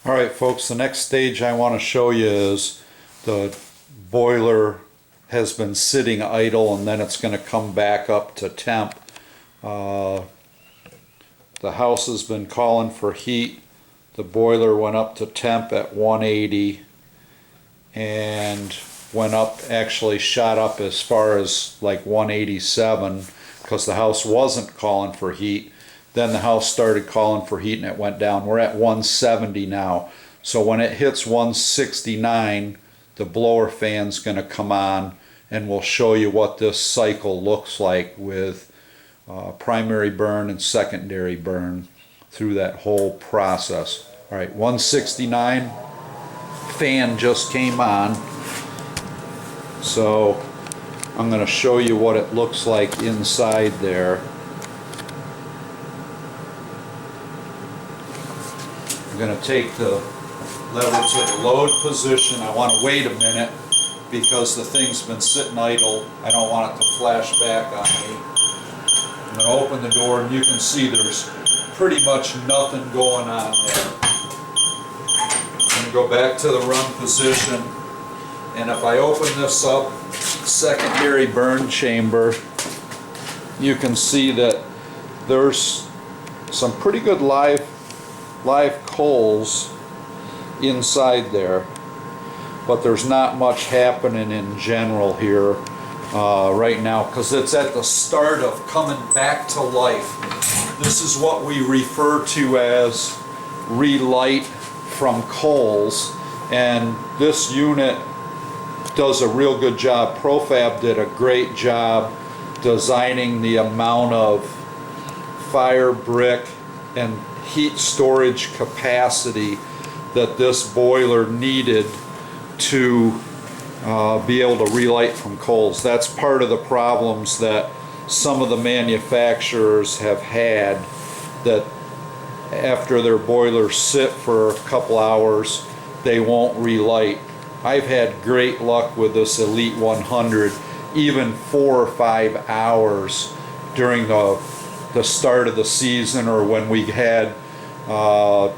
Alright folks, the next stage I want to show you is the boiler has been sitting idle and then it's going to come back up to temp. The house has been calling for heat. The boiler went up to temp at 180 and went up, actually shot up as far as like 187 because the house wasn't calling for heat. Then the house started calling for heat and it went down. We're at 170 now. So when it hits 169, the blower fan's going to come on and we'll show you what this cycle looks like with primary burn and secondary burn through that whole process. All right, 169, fan just came on. So I'm going to show you what it looks like inside there. I'm going to take the lever to the load position. I want to wait a minute because the thing's been sitting idle. I don't want it to flash back on me. I'm going to open the door and you can see there's pretty much nothing going on there. I'm going to go back to the run position, and if I open this up, secondary burn chamber, you can see that there's some pretty good live coals inside there, but there's not much happening in general here right now because it's at the start of coming back to life. This is what we refer to as relight from coals, and this unit does a real good job. Profab did a great job designing the amount of fire brick and heat storage capacity that this boiler needed to be able to relight from coals. That's part of the problems that some of the manufacturers have had, that after their boilers sit for a couple hours they won't relight. I've had great luck with this Elite 100, even 4 or 5 hours during the start of the season, or when we had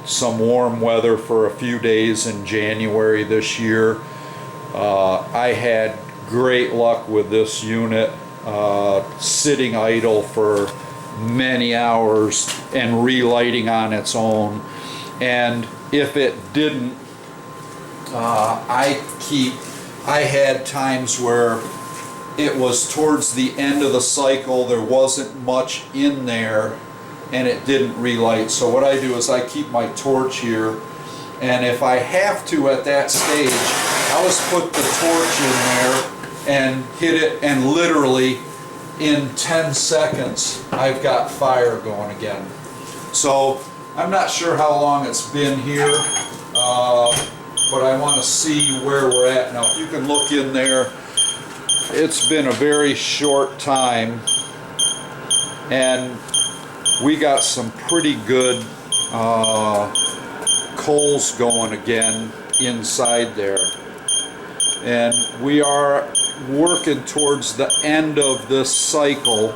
some warm weather for a few days in January this year. I had great luck with this unit sitting idle for many hours and relighting on its own. And if it didn't, I had times where it was towards the end of the cycle, there wasn't much in there and it didn't relight. So what I do is I keep my torch here, and if I have to at that stage, I'll just put the torch in there and hit it, and literally in 10 seconds I've got fire going again. So I'm not sure how long it's been here, but I want to see where we're at now. If you can look in there, it's been a very short time and we got some pretty good coals going again inside there, and we are working towards the end of this cycle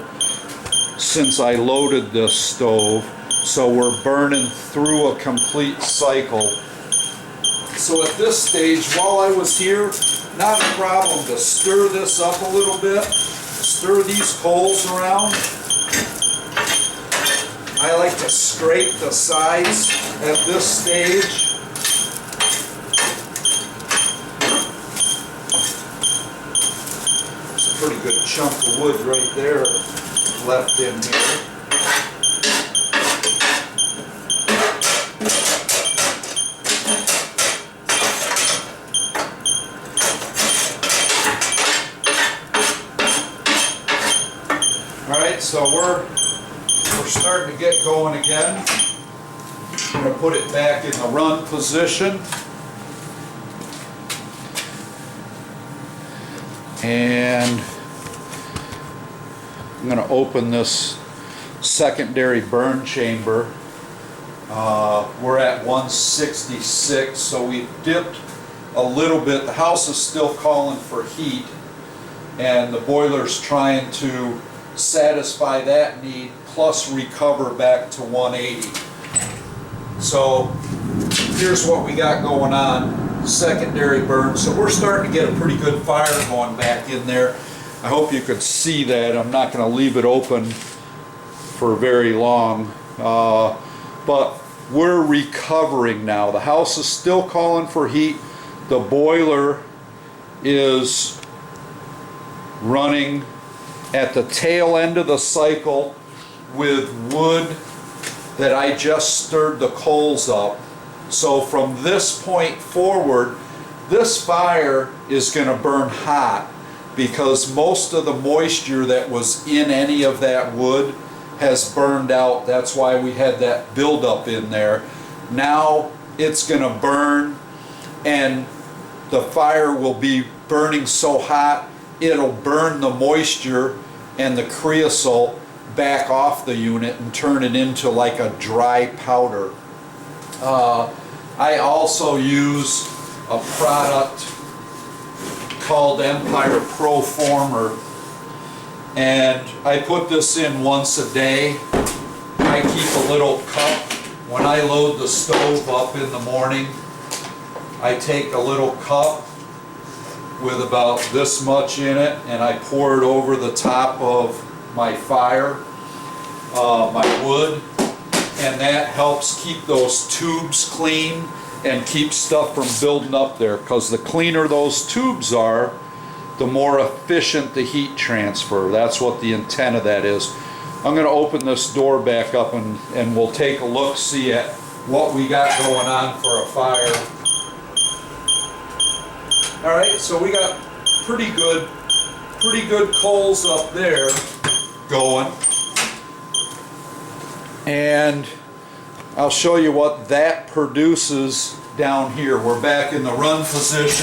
since I loaded this stove, so we're burning through a complete cycle. So at this stage, while I was here, not a problem to stir this up a little bit, stir these coals around. I like to scrape the sides at this stage. It's a pretty good chunk of wood right there left in here. Alright, so we're starting to get going again. I'm going to put it back in the run position. And I'm going to open this secondary burn chamber. We're at 166, so we dipped a little bit. The house is still calling for heat, and the boiler's trying to satisfy that need plus recover back to 180. So here's what we got going on, secondary burn. So we're starting to get a pretty good fire going back in there. I hope you could see that. I'm not going to leave it open for very long, but we're recovering now. The house is still calling for heat. The boiler is running at the tail end of the cycle with wood that I just stirred the coals up. So from this point forward, this fire is going to burn hot because most of the moisture that was in any of that wood has burned out. That's why we had that buildup in there. Now it's going to burn, and the fire will be burning so hot it'll burn the moisture and the creosote back off the unit and turn it into like a dry powder. I also use a product called Empyre Former, and I put this in once a day. I keep a little cup. When I load the stove up in the morning, I take a little cup with about this much in it, and I pour it over the top of my fire, my wood, and that helps keep those tubes clean and keep stuff from building up there, because the cleaner those tubes are, the more efficient the heat transfer. That's what the intent of that is. I'm going to open this door back up and we'll take a look, see at what we got going on for a fire. Alright, so we got pretty good coals up there going. And I'll show you what that produces down here. We're back in the run position.